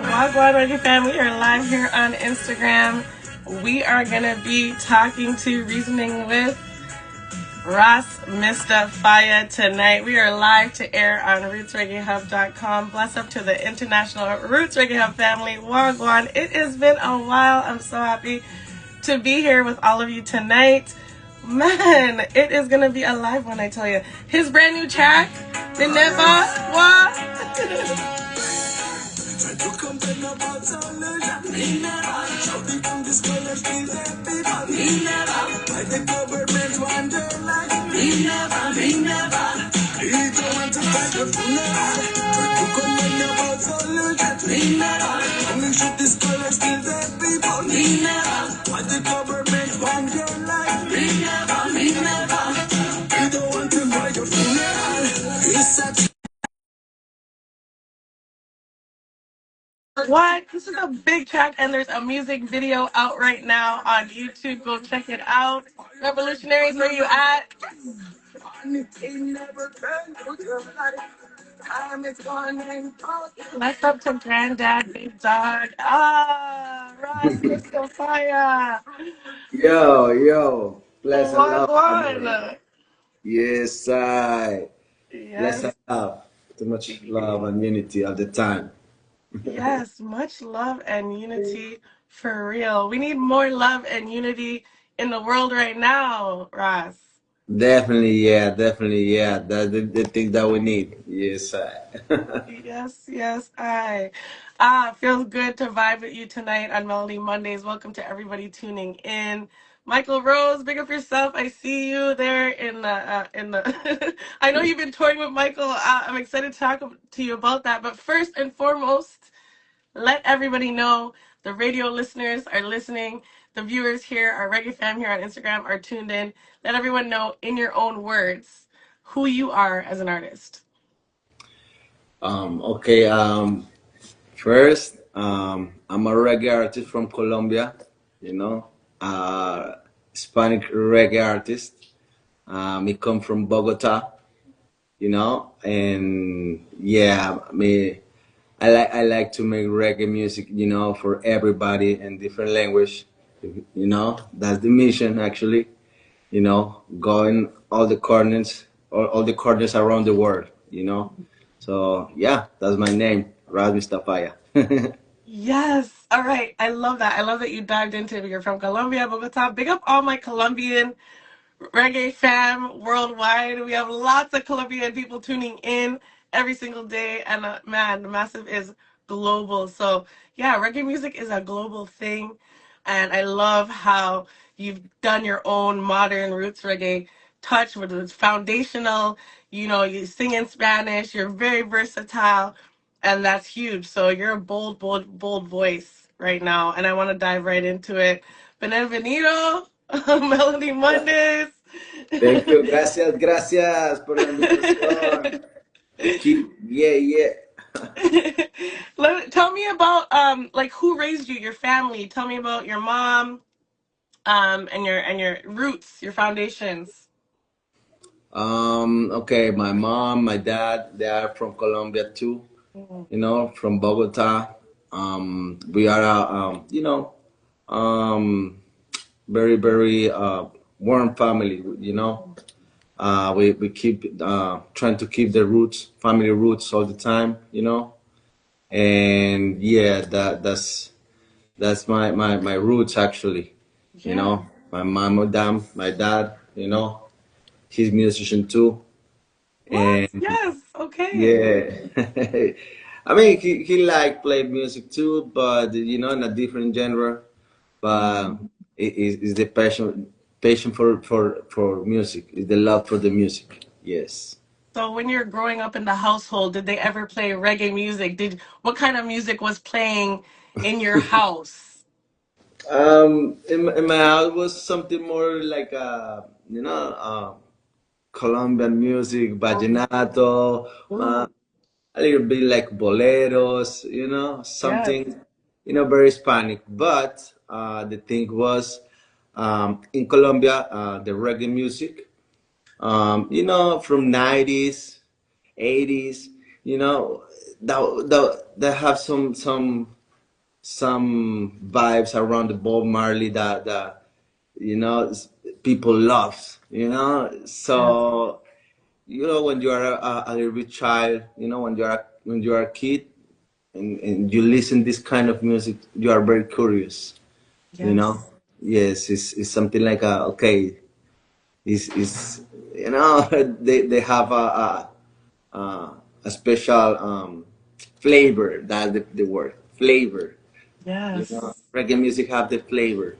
Wagwan Reggae Fam, we are live here on Instagram. We are going to be talking to Reasoning with Ras Mista Fyah tonight. We are live to air on RootsReggaeHub.com. Bless up to the international Roots Reggae Hub family. Wagwan, it has been a while. I'm so happy to be here with all of you tonight. Man, it is going to be a live one, I tell you. His brand new track, The Never What? To complain about solution, we never. Shouting from the scholars, still dead people, we never. By the government wonder like, we never. We don't want to fight the funeral. To complain about solution, we never. Only shoot the scholars, still dead people, we never. By the government wonder like, we never. We don't want to fight the funeral. It's such What? This is a big track, and there's a music video out right now on YouTube. Go check it out. Revolutionaries, where you at? Let's up to Granddad, Big Dog. Ras Mista Fyah. Yo, bless and What love, family. one? Yes, I bless Yes, and love. Too much love and unity all the time. yes, much love and unity for real. We need more love and unity in the world right now, Ras. Definitely, yeah. That's the thing that we need. Yes, I. Yes, I. Feels good to vibe with you tonight on Melody Mondays. Welcome to everybody tuning in. Michael Rose, big up yourself. I see you there in the. I know you've been touring with Michael. I'm excited to talk to you about that. But first and foremost, let everybody know the radio listeners are listening. The viewers here, our Reggae fam here on Instagram are tuned in. Let everyone know in your own words who you are as an artist. Okay. First, I'm a reggae artist from Colombia. You know, Hispanic reggae artist. I come from Bogota. And yeah, I like to make reggae music, for everybody in different language. That's the mission actually. Going all the corners around the world. So yeah, that's my name, Ras Mista Fyah. Yes. All right. I love that. I love that you dived into it. You're from Colombia, Bogota. Big up all my Colombian reggae fam worldwide. We have lots of Colombian people tuning in every single day. And man, the massive is global. So yeah, reggae music is a global thing. And I love how you've done your own modern roots reggae touch with it's foundational. You sing in Spanish, you're very versatile, and that's huge. So you're a bold voice right now. And I want to dive right into it. Bienvenido, Melody Mondays. Thank you, gracias por la invitación. Yeah. Tell me about like who raised you, your family. Tell me about your mom, and your roots, your foundations. Okay, my mom, my dad, they are from Colombia too. Mhm. From Bogota. We are, um, very, very warm family. We keep trying to keep the roots, family roots, all the time. And yeah, that's my roots actually. Yeah. My mom, my dad. He's musician too, What? and Yes. Okay. yeah. I mean, he like play music too, but in a different genre. But it is the passion for music. Is the love for the music. Yes. So when you're growing up in the household, did they ever play reggae music? What kind of music was playing in your house? In my house was something more like Colombian music, vallenato, Ooh, a little bit like boleros, yes. something, very Hispanic. But the thing was, in Colombia, the reggae music, from 90s, 80s, you know, that have some vibes around the Bob Marley that you know people love. You know, Yes. so you know when you are a little bit child, you know when you are a kid and you listen this kind of music, you are very curious. You know, Yes. yes, it's something like okay, is you know they have a special flavor. That's the word flavor. You know, Yes. reggae music have the flavor.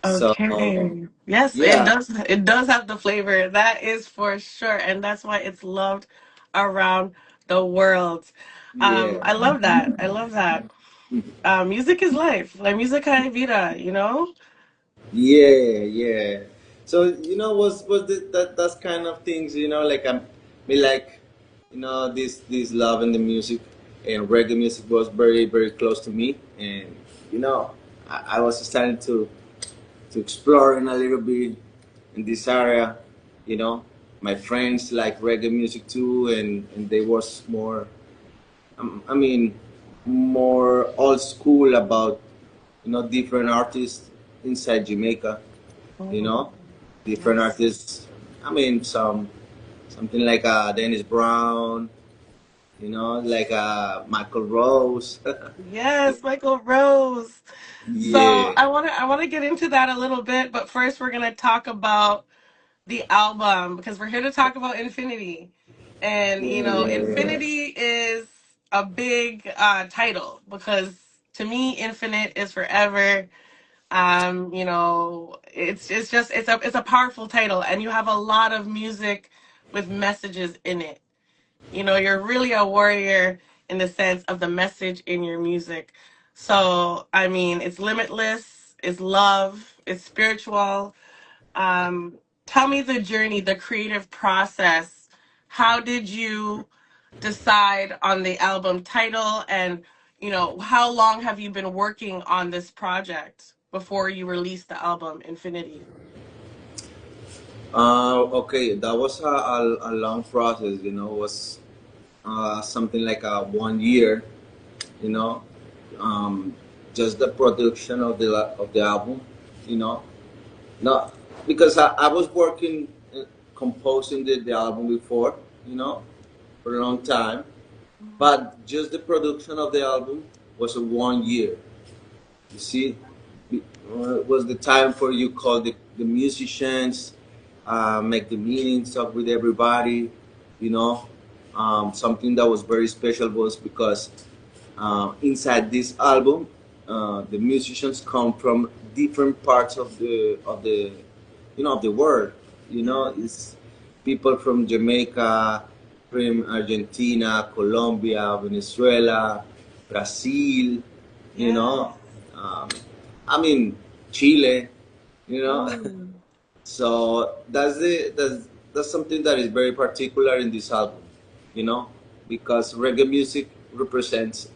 So Okay. Yes, it yeah, does. It does have the flavor. That is for sure, and that's why it's loved around the world. yeah, I love that. I love that. Music is life. Like musica es vida. You know. yeah, yeah. So you know, was that's kind of things. You know, like me like, you know, this love in the music and reggae music was very close to me, and you know, I was starting to explore in a little bit in this area. You know, my friends like reggae music too, and they was more, I mean, more old school about you know different artists inside Jamaica. You Mhm. know, different Yes. artists. I mean, something like Dennis Brown. You know, like Michael Rose. Yes, Michael Rose. So Yeah, I wanna get into that a little bit, but first we're gonna talk about the album because we're here to talk about Infinity. And you know, yeah, Infinity is a big title because to me infinite is forever. You know, it's a powerful title and you have a lot of music with messages in it. You know, you're really a warrior in the sense of the message in your music. So, I mean, it's limitless, it's love, it's spiritual. um, Tell me the journey, the creative process. How did you decide on the album title, and you know, how long have you been working on this project before you released the album Infinity? okay, that was a long process. You know, it was something like 1 year. You know, um, just the production of the album. You know, not because I was working composing the album before. You know, for a long time, but just the production of the album was a 1 year. You see, it was the time for you call the musicians, make the meetings, talk with everybody. You know, something that was very special was because inside this album, the musicians come from different parts of the you know of the world. You know, Yes. it's people from Jamaica, from Argentina, Colombia, Venezuela, Brazil. You Yes. know, um, I mean Chile. You know, Mm. so that's something that is very particular in this album. You know, because reggae music represents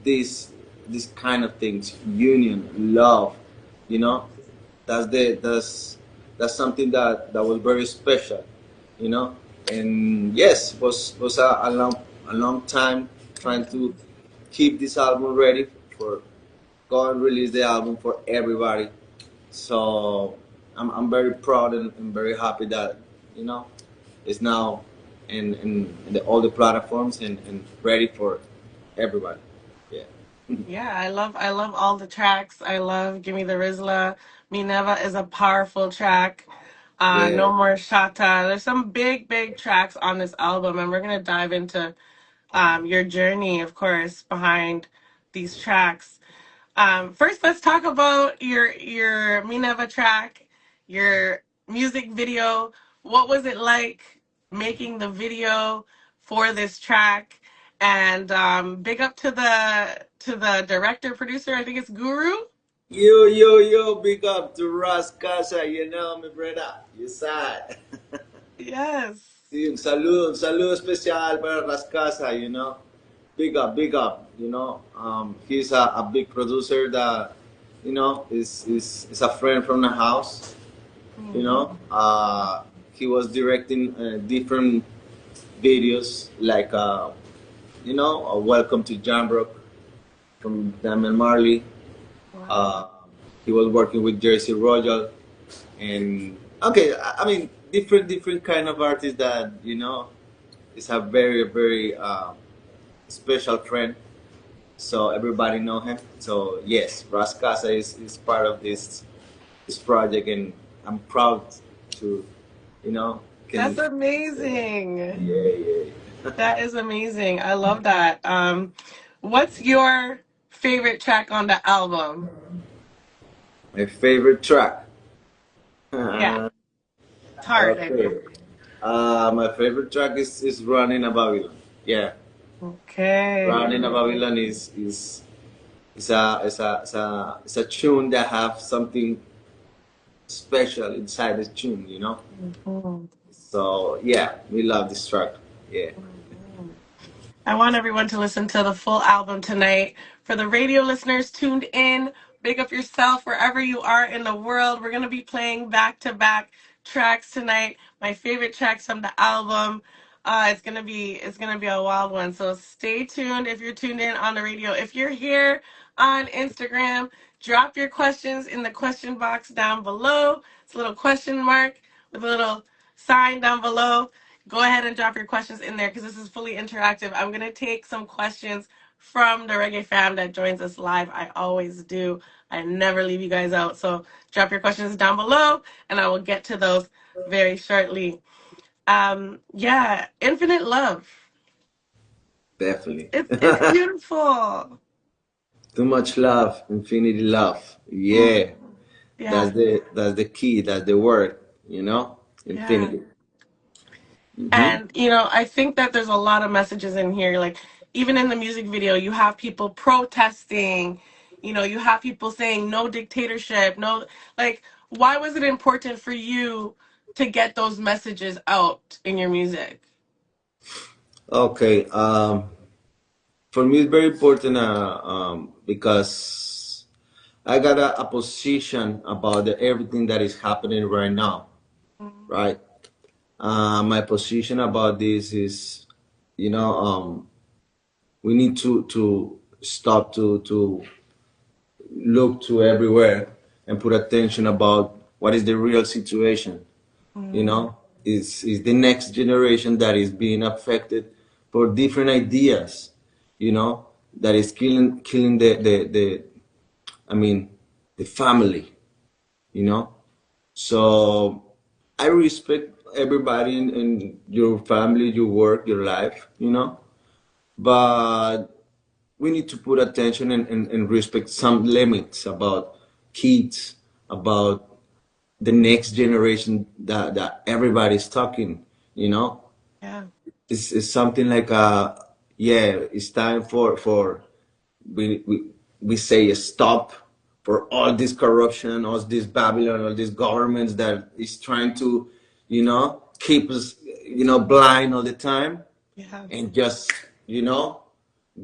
this this kind of things, union, love. You Yes. know, that's something that was very special. You know, and yes, was a long time trying to keep this album ready for go and release the album for everybody. So I'm very proud and very happy that you know it's now in all the platforms and ready for everybody. Yeah. Yeah, I love all the tracks. I love Gimme the Rizla. Me Never is a powerful track. Yeah. No More Shata. There's some big tracks on this album, and we're gonna dive into your journey, of course, behind these tracks. First, let's talk about your Mineva track, your music video. What was it like making the video for this track? And big up to the director producer. I think it's Guru. Yo, big up to Ras Casa, you know, mi brother. You sad. Yes. Sí, un saludo especial para Ras Casa, you know. Big up, you know. He's a big producer that, you know, is a friend from the house, you know. Mhm. He was directing different videos like Welcome to Jambrook from Damian Marley. Wow. Uh, he was working with Jersey Royal, and okay, I mean different kind of artists that is a very special friend. So everybody know him. So yes, Ras Casa is part of this project, and I'm proud to you know That's can say amazing. yeah. That is amazing. I love that. What's your favorite track on the album? My favorite track. Yeah, it's hard, I know. Okay. My favorite track is Running a Babylon. Yeah, Okay. Running a Babylon is a tune that have something special inside the tune. Mhm. So yeah, we love this track. Yeah, Mhm. I want everyone to listen to the full album tonight. For the radio listeners tuned in, big up yourself wherever you are in the world. We're going to be playing back to back tracks tonight. My favorite tracks from the album. It's gonna be a wild one. So stay tuned if you're tuned in on the radio. If you're here on Instagram, drop your questions in the question box down below. It's a little question mark with a little sign down below. Go ahead and drop your questions in there because this is fully interactive. I'm going to take some questions from the Reggae fam that joins us live. I always do. I never leave you guys out. So drop your questions down below and I will get to those very shortly. Yeah, Infinite Love. definitely. It's beautiful. Too much love, infinity love. Yeah, Mhm. Yeah, that's the key. That's the word. yeah. Infinity. Hmm. And, I think that there's a lot of messages in here. Like, even in the music video, you have people protesting, you have people saying no dictatorship, no, like, why was it important for you to get those messages out in your music? Okay. For me, it's very important because I got a position about everything that is happening right now, Mhm. right? My position about this is, you know, we need to stop to look to everywhere and put attention about what is the real situation. You Mhm. know, is the next generation that is being affected for different ideas. That is killing the I mean, the family, you know. So I respect everybody in your family, your work, your life. But we need to put attention and respect some limits about kids, about the next generation that everybody's talking. Yeah, It's something like yeah, it's time for we say a stop for all this corruption, all this Babylon, all these governments that is trying to, keep us, blind all the time, yeah, and just, you know,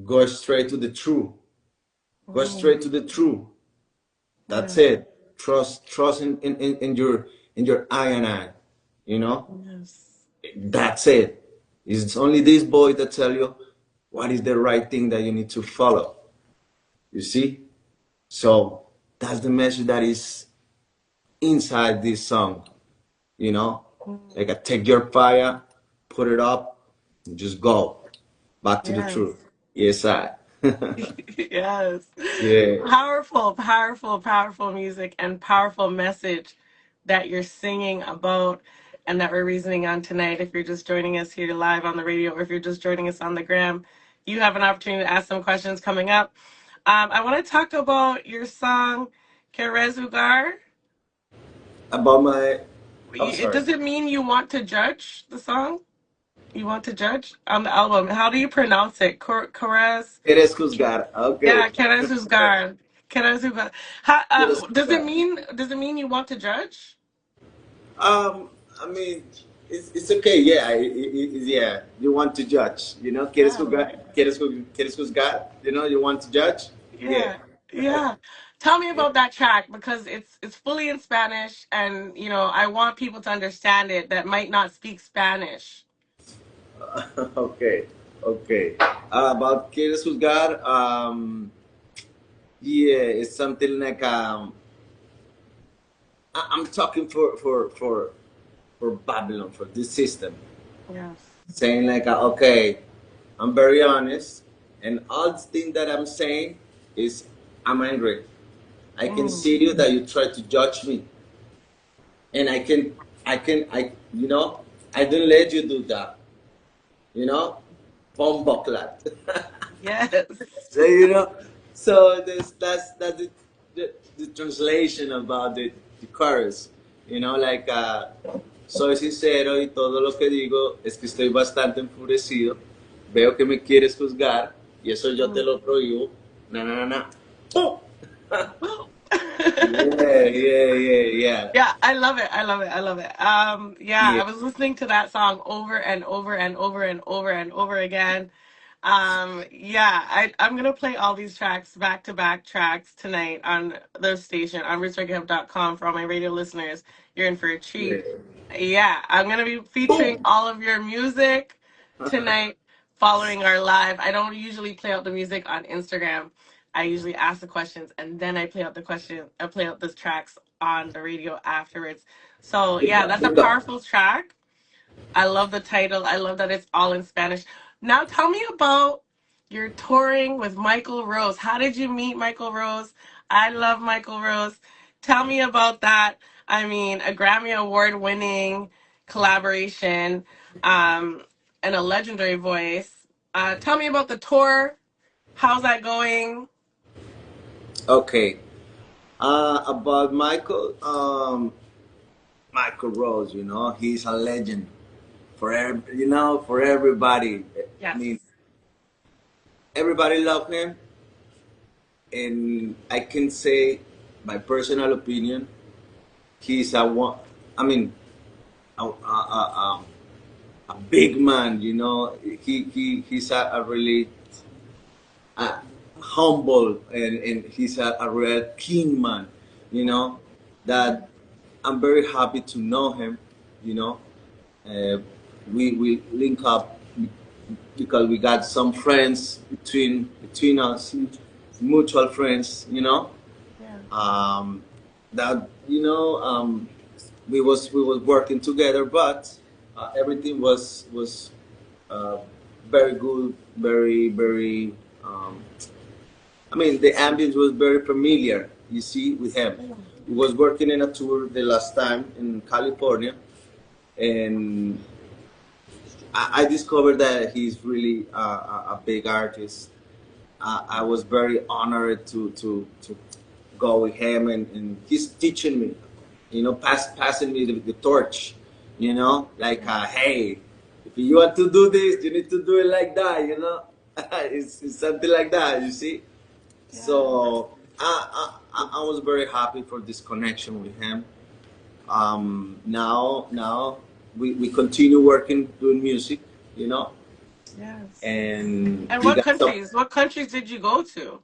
go straight to the truth. Go mhm, straight to the truth. That's yeah, it. Trust in your eye and eye. You know, yes, that's it. It's only this boy that tell you what is the right thing that you need to follow. You see? So that's the message that is inside this song, you know? mhm, Like, take your fire, put it up, and just go back to the truth. yes. Yes, I. Yes. Yeah. Powerful, powerful, powerful music and powerful message that you're singing about and that we're reasoning on tonight. If you're just joining us here live on the radio or if you're just joining us on the gram, you have an opportunity to ask some questions coming up. I want to talk about your song, Kerezugar. About my. I'm It sorry. does it mean you want to judge the song? You want to judge on the album? How do you pronounce it? Kerez? Eres juzgar. Okay. Yeah, Kerezugar. Kerezugar. Eres Does it juzgar. mean you want to judge? I mean, it's okay. Yeah, yeah. You want to judge, ¿Quieres Yeah, jugar? ¿Quieres juzgar? You want to judge? Yeah. yeah, yeah. Tell me about that track because it's fully in Spanish, and I want people to understand it that might not speak Spanish. Okay. Okay. About Quieres Juzgar, yeah, it's something like I'm talking for Babylon, for this system, Yes. saying like, okay, I'm very honest, and all the thing that I'm saying is I'm angry. I can Mm. see you that you try to judge me, and you know, I don't let you do that, you know, bucklat. Yes. So you know, so that's the translation about the chorus. You know, like soy sincero y todo lo que digo es que estoy bastante enfurecido. Veo que me quieres juzgar y eso yo te Mm. lo prohíbo. Na na na na. ¡Pum! Well, Yeah, yeah, yeah, yeah, yeah, I love it. I love it. I love it. Yeah, yeah, I was listening to that song over and over and over and over and over again. Yeah, I'm gonna play all these tracks back to back tracks tonight on the station on RootsReggaeHub.com for all my radio listeners. You're in for a yeah. treat. Yeah, I'm gonna be featuring Boom! all of your music tonight following our live. I don't usually play out the music on Instagram. I usually ask the questions and then I play out the question. I play out the tracks on the radio afterwards. So Pick yeah, up, that's a pick up. powerful track. I love the title. I love that it's all in Spanish. Now tell me about your touring with Michael Rose. How did you meet Michael Rose? I love Michael Rose. Tell me about that. I mean, a Grammy Award winning collaboration, um, and a legendary voice. Tell me about the tour. How's that going? Okay. About Michael, Michael Rose, you know, he's a legend you know, for everybody. I Yes. mean, everybody love him, and I can say my personal opinion. He's a one. I mean, a big man. You know, he's a really uh, humble, and he's a real king man. You know, that I'm very happy to know him. You know, uh, we link up because we got some friends between us, mutual friends, you know. Yeah. Um, that you know, we was working together, but everything was uh, very good, very. Um, I mean, the ambience was very familiar. You see, with him, we was working in a tour the last time in California, and I discovered that he's really a big artist. I was very honored to go with him, and he's teaching me, you know, passing me the torch, you know, like, hey, if you want to do this, you need to do it like that, you know. It's something like that, you see. Yeah. So I was very happy for this connection with him. Now we continue working doing music, you know, Yes. and And we what got some. countries? What countries did you go to?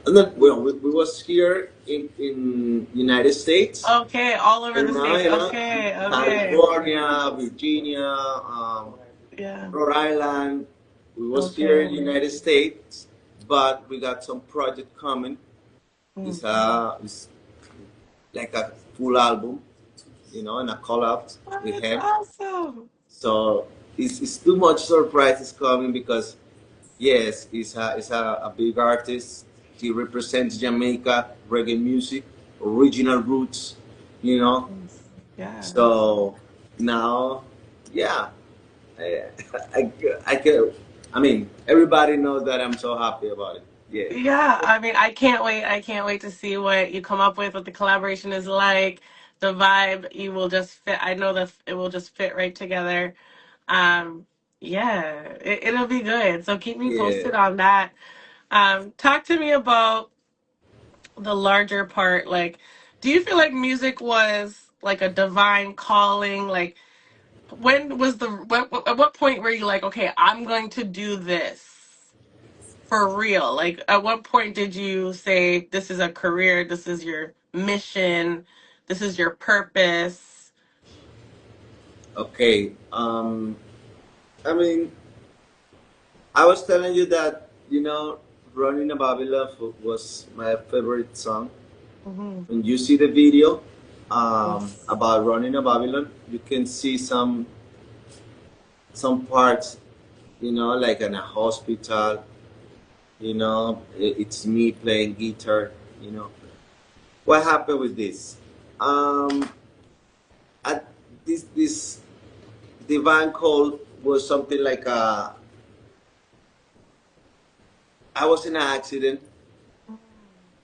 Well, we was here in United States, Okay, all over the and now states. you know, Okay, okay. California, Virginia, Yeah. Rhode Island. We was here in Okay. United States, but we got some project coming. Mm. It's like a full album, you know, and a collab Oh, with that's him. awesome. So it's too much surprises coming because yes, he's a big artist. He represents Jamaica reggae music, original roots, you know. Yes. Yes. So now, yeah, I, I, I can. I mean, everybody knows that I'm so happy about it. Yeah, Yeah, I mean, I can't wait. I can't wait to see what you come up with, what the collaboration is like, the vibe. You will just fit. I know that it will just fit right together. Um, yeah, it'll be good. So keep me yeah. posted on that. Talk to me about the larger part. Like, do you feel like music was like a divine calling? Like, when was at what point were you like, okay, I'm going to do this for real? Like, at what point did you say, this is a career, this is your mission, this is your purpose? Okay. I mean, I was telling you that "Running a Babylon" was my favorite song. Hmm. When you see the video Yes. about "Running a Babylon," you can see some parts, like in a hospital. It's me playing guitar. You know, what happened with this? Um, at this divine call was something like I was in an accident.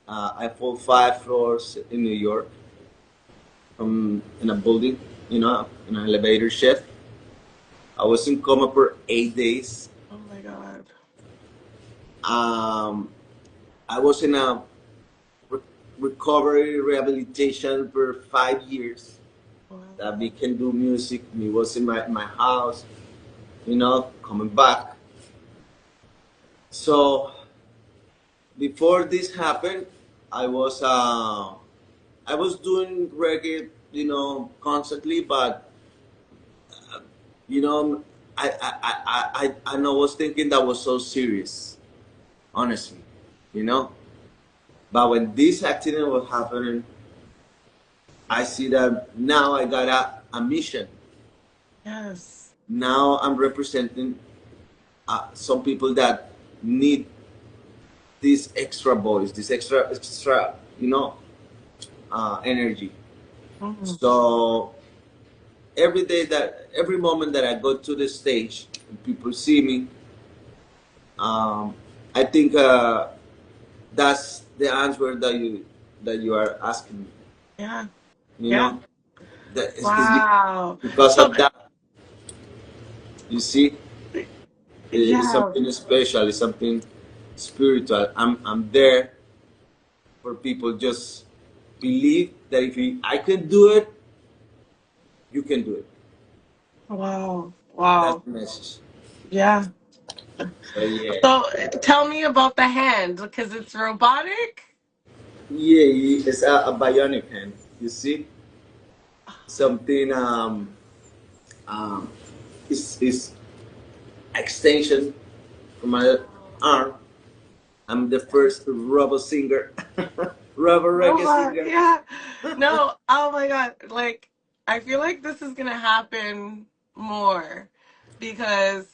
I fell 5 floors in New York from in a building, in an elevator shaft. I was in coma for 8 days. Oh my God. Um, I was in a re- recovery rehabilitation for 5 years. Wow. That we can do music. Me was in my house, coming back. So before this happened, I was uh, I was doing reggae, constantly, but you know, I know was thinking that was so serious, honestly, you know. But when this accident was happening, I see that now I got a mission. Yes. Now I'm representing some people that need this extra voice, this extra, energy. Mm. So every moment that I go to the stage and people see me, um, I think that's the answer that you are asking me. Yeah. You Yeah. know, that is Wow. because So, of that. You see, it's yeah. something special. It's something spiritual. I'm there for people. Just believe that if I can do it, you can do it. Wow. That's Wow. the message. Yeah. So yeah, So, tell me about the hand because it's robotic. yeah, it's a bionic hand. You see, something um, is extension from my arm. I'm the first rubber singer, rubber reggae Robot. singer. Yeah. No. Oh my God. Like, I feel like this is gonna happen more because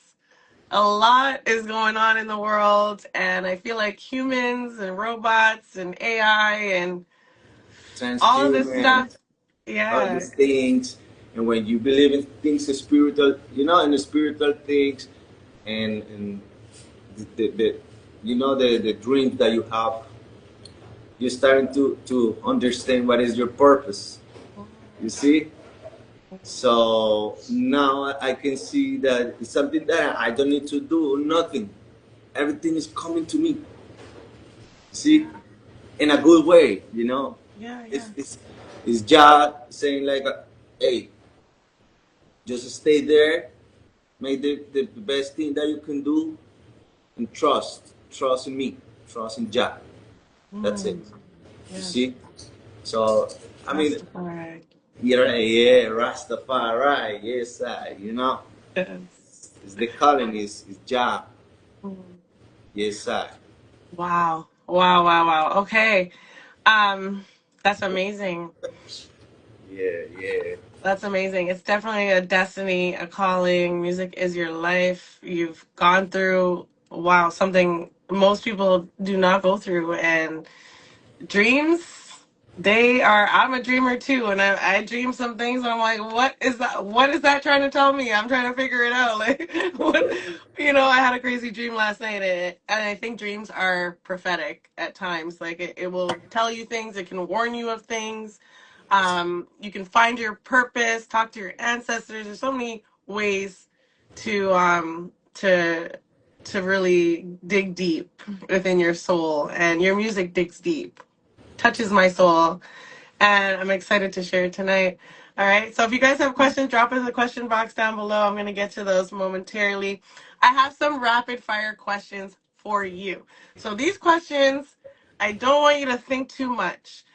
a lot is going on in the world, and I feel like humans and robots and AI and all of this Transhuman, stuff. all Yeah. these things. And when you believe in things spiritual, in the spiritual things, and the dreams that you have, you're starting to understand what is your purpose. You see? So now I can see that it's something that I don't need to do nothing. Everything is coming to me. See? Yeah. In a good way, Yeah. It's Yeah. it's it's just saying like, hey, just stay there, make the best thing that you can do, and trust in me, trust in Jah. That's it. Mm. You Yes. see? So I mean, Rastafari. yeah, Rastafari, yes, Yes. it's the calling is Jah, Mm. yes, I. Wow. Wow. Wow. Wow. Okay. Um, that's amazing. Yeah, yeah. That's amazing. It's definitely a destiny, a calling. Music is your life. You've gone through, wow, something most people do not go through. And dreams, I'm a dreamer too. And I dream some things and I'm like, what is that? What is that trying to tell me? I'm trying to figure it out. Like, what, I had a crazy dream last night. And I think dreams are prophetic at times. Like, it will tell you things, it can warn you of things. You can find your purpose, talk to your ancestors. There's so many ways to to really dig deep within your soul, and your music digs deep, touches my soul, and I'm excited to share it tonight. All right, so if you guys have questions, drop it in the question box down below. I'm going to get to those momentarily. I have some rapid fire questions for you. So these questions, I don't want you to think too much.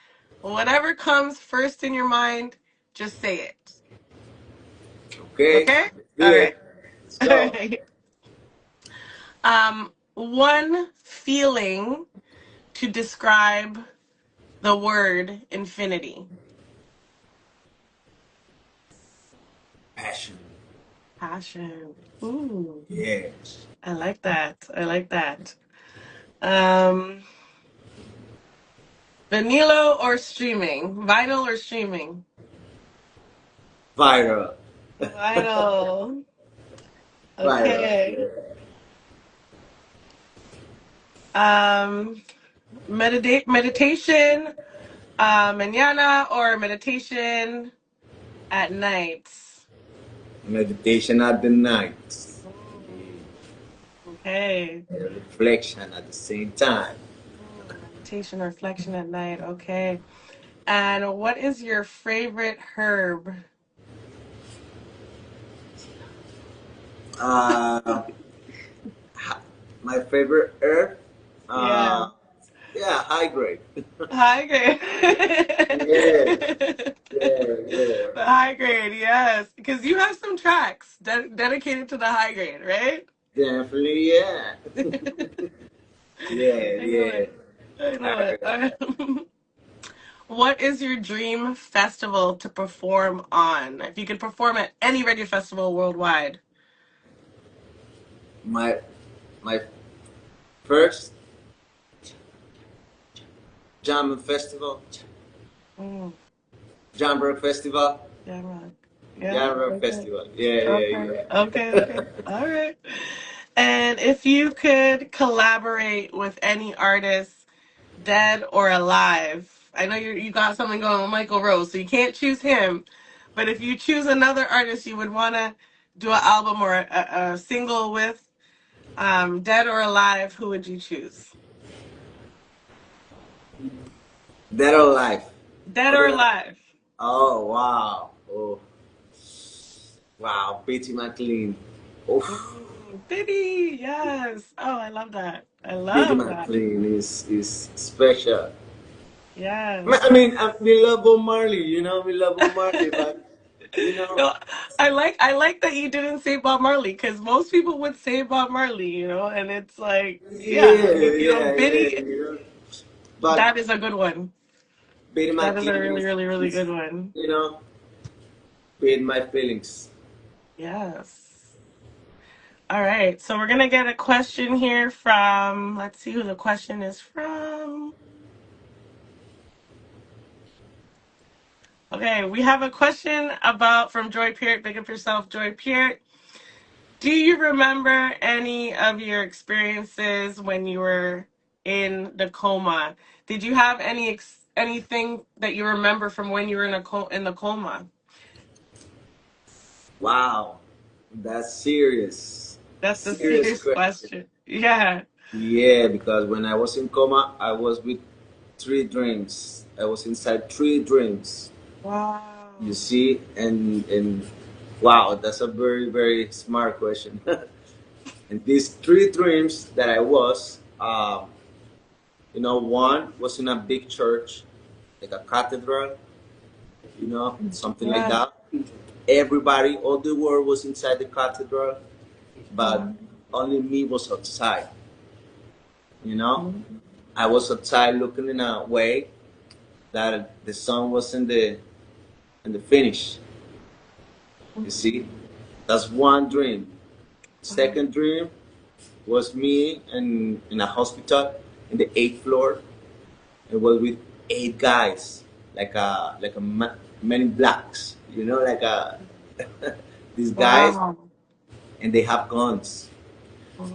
Whatever comes first in your mind, just say it. Okay, Okay? let's do All it. right. Let's All go. right. One feeling to describe the word infinity. Passion. Passion. Ooh, Yeah. I like that. I like that. Um, Vanilla or streaming? Vinyl or streaming? Viral. Vinyl. Viral. Okay. Yeah. Um, meditation, mañana or meditation at night? Meditation at the night. Mm, okay. And reflection at the same time. Meditation, reflection at night. Okay. And what is your favorite herb? Uh, my favorite herb. Yeah. Uh, yeah, high grade. High grade. Yeah, yeah, yeah. The high grade, yes. Because you have some tracks dedicated to the high grade, right? Definitely, yeah. Yeah, I know yeah. it. I know High grade. it. What is your dream festival to perform on? If you could perform at any reggae festival worldwide. My my first Jam Festival, Mm, Jamboree Festival, yeah, rock. Yeah, Jamboree okay. Festival. Yeah, Okay. yeah, Okay, yeah. okay. All right. And if you could collaborate with any artist, dead or alive, I know you got something going with Michael Rose, so you can't choose him. But if you choose another artist you would want to do an album or a single with, dead or alive, who would you choose? Dead or Alive. Dead or Other. alive? Oh wow. Oh wow. Betty McLean. Oof. Diddy, yes. Oh, I love that. I Betty love that. McLean is special. Yes. I mean, we love Bob Marley. We love Bob Marley, but you know, No, I like that you didn't say Bob Marley because most people would say Bob Marley, and it's like, yeah, yeah, yeah, yeah. Biddy, But that is a good one. Betty That is a McLean really, really, really is good one. you know, paid my feelings. Yes. All right, so we're gonna get a question here from. Let's see who the question is from. Okay, we have a question about from Joy Peart. Big up yourself, Joy Peart. Do you remember any of your experiences when you were in the coma? Did you have anything that you remember from when you were in the coma? Wow, that's serious. That's the Serious serious question. question. Yeah. Yeah, because when I was in coma, I was with three dreams. I was inside three dreams. You Wow. see, and wow, that's a very very smart question. And these three dreams that I was, one was in a big church, like a cathedral, something like Yeah. that. Everybody, all the world was inside the cathedral, but Wow. only me was outside. You know, I was outside looking in a way that the sun was in the finish. You see, that's one dream. Second dream was me in a hospital in the eighth floor. It was with eight guys, like men in blacks, these guys, Wow. and they have guns. Wow.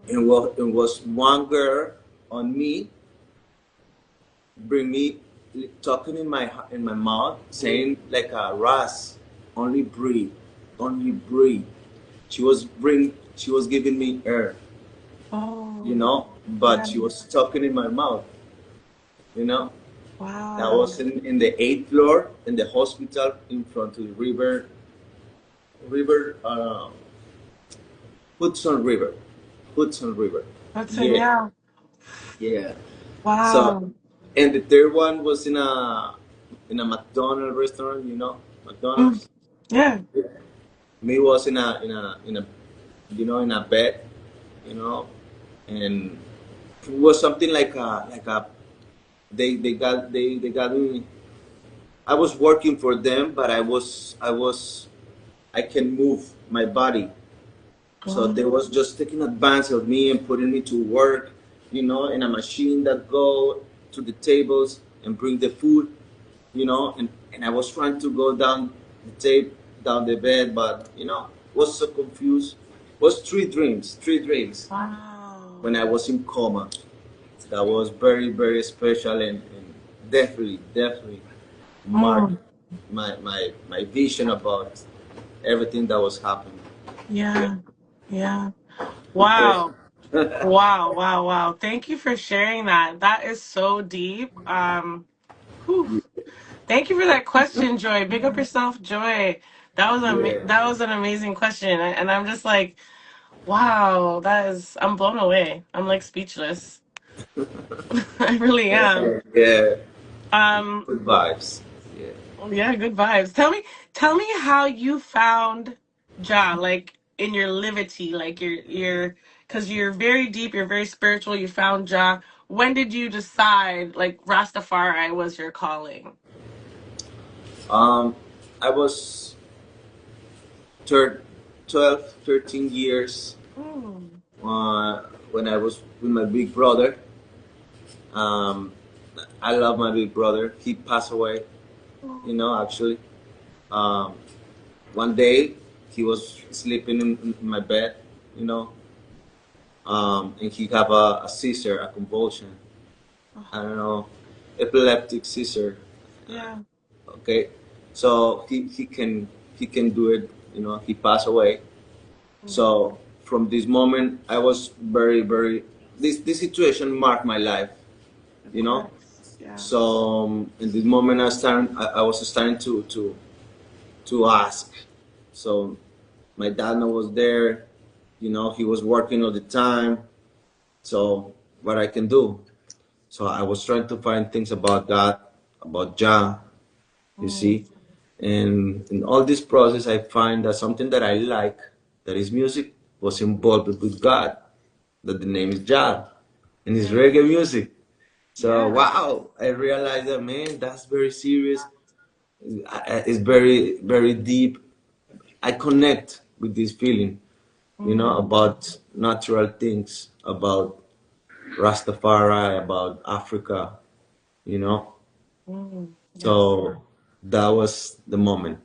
It was one girl on me, bring me talking in my mouth, saying like Ras, only breathe. She was giving me air, Oh. but Yeah. she was talking in my mouth, you know. That Wow. was in the eighth floor in the hospital in front of the river, Hudson River, Hudson River. Hudson, Yeah, yeah. yeah. So, Wow. and the third one was in a McDonald's restaurant, Mm. McDonald's. Yeah. Me was in a in a bed, you know, and it was something like a they got me. I was working for them, but I can move my body. So they Oh, was just taking advantage of me and putting me to work, in a machine that go to the tables and bring the food, and I was trying to go down the tape, down the bed, but was so confused. Was three dreams wow. when I was in coma. That was very, very special and definitely marked Mm, my vision about everything that was happening. Yeah. yeah, yeah. Okay. Wow. Wow, wow, wow. Thank you for sharing that. That is so deep. Whew. Thank you for that question, Joy. Big up yourself, Joy. Yeah. That was an amazing question, and I'm just like, wow, I'm blown away. I'm like speechless. I really am. Yeah. Um, Good vibes. Yeah. yeah, good vibes. Tell me how you found Ja, like in your livity, like because you're very deep, you're very spiritual. You found Ja. When did you decide like Rastafari was your calling? Um, I was thir- 12, 13 years Mm. when I was with my big brother. Um, I love my big brother. He passed away, actually. Um, one day, he was sleeping in my bed, you know, and he have a seizure, a convulsion. I don't know, epileptic seizure. Yeah. Okay, so he can do it. He passed away. Mm. So from this moment, I was very very. This situation marked my life. Of You know. course. Yeah. So in this moment, I was starting to ask. So my dad was there. He was working all the time. So what I can do? So I was trying to find things about God, about Jah, you Mm. see. And in all this process, I find that something that I like, that is music, was involved with God, that the name is Jah, and it's Yeah. reggae music. So Yeah. wow, I realized that, man, that's very serious. It's very very deep. I connect with this feeling, Mm. about natural things, about Rastafari, about Africa, you know. Mm. Yes. So that was the moment.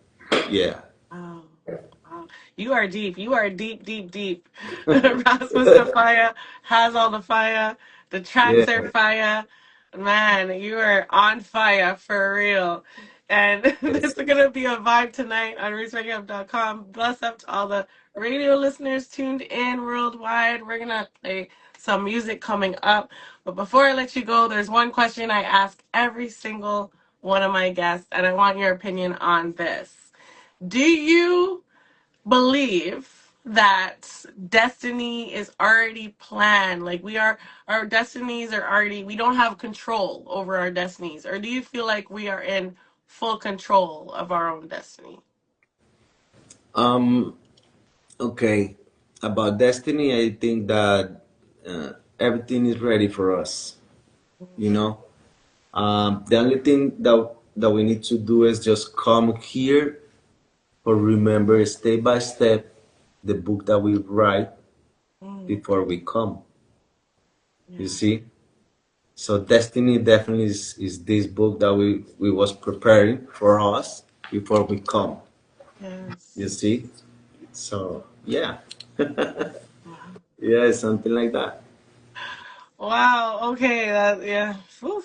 Yeah. Wow. Wow. You are deep. You are deep, deep, deep. Ras Mista Fyah has all the fire. The tracks are Yeah. fire. Man, you are on fire for real. And Yes. it's going to be a vibe tonight on RootsReggaeHub.com. Bless up to all the radio listeners tuned in worldwide. We're going to play some music coming up. But before I let you go, there's one question I ask every single one of my guests, and I want your opinion on this. Do you believe that destiny is already planned? Like our destinies are already, we don't have control over our destinies. Or do you feel like we are in full control of our own destiny? Um. Okay. About destiny, I think that everything is ready for us. You know. The only thing that we need to do is just come here, or remember step by step the book that we write Mm, before we come. You yeah. see. So destiny definitely is this book that we was preparing for us before we come. You Yes. see? So yeah. Wow. Yeah, something like that. Wow. Okay. That yeah. Whew.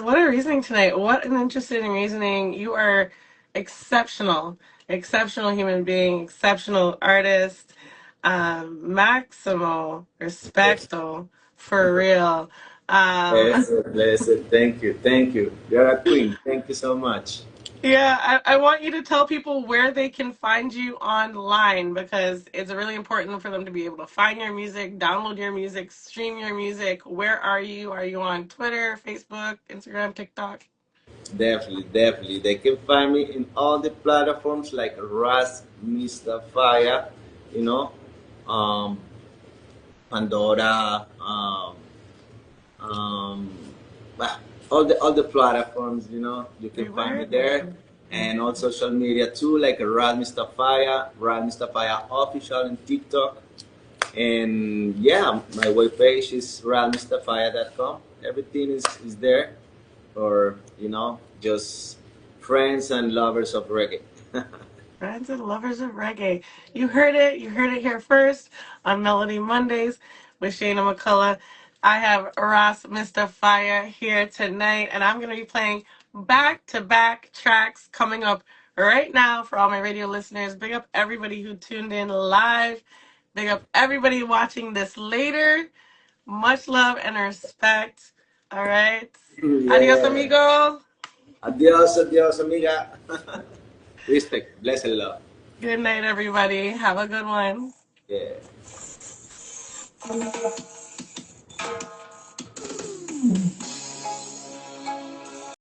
What a reasoning tonight. What an interesting reasoning. You are exceptional, exceptional human being, exceptional artist. Maximo respecto for real. Um, Blessed, blessed. Thank you, thank you. You're a queen. Thank you so much. yeah, I want you to tell people where they can find you online because it's really important for them to be able to find your music, download your music, stream your music. Where are you? Are you on Twitter, Facebook, Instagram, TikTok? Definitely, definitely. They can find me in all the platforms like Ras Mista Fyah, you know. Um, Pandora, um, but all the platforms, you can They find me were? there, and all social media too, like Ras Mista Fyah, Ras Mista Fyah official in TikTok, and yeah, my webpage is rasmistafaya.com. Everything is there for just friends and lovers of reggae. Friends and lovers of reggae. You heard it. You heard it here first on Melody Mondays with Shayna McCullough. I have Ras Mista Fyah here tonight, and I'm going to be playing back to back tracks coming up right now for all my radio listeners. Big up everybody who tuned in live. Big up everybody watching this later. Much love and respect. All right. Adios, Yeah. amigo. Adios, adios, amiga. Respect, bless and love. Good night, everybody. Have a good one. Yeah.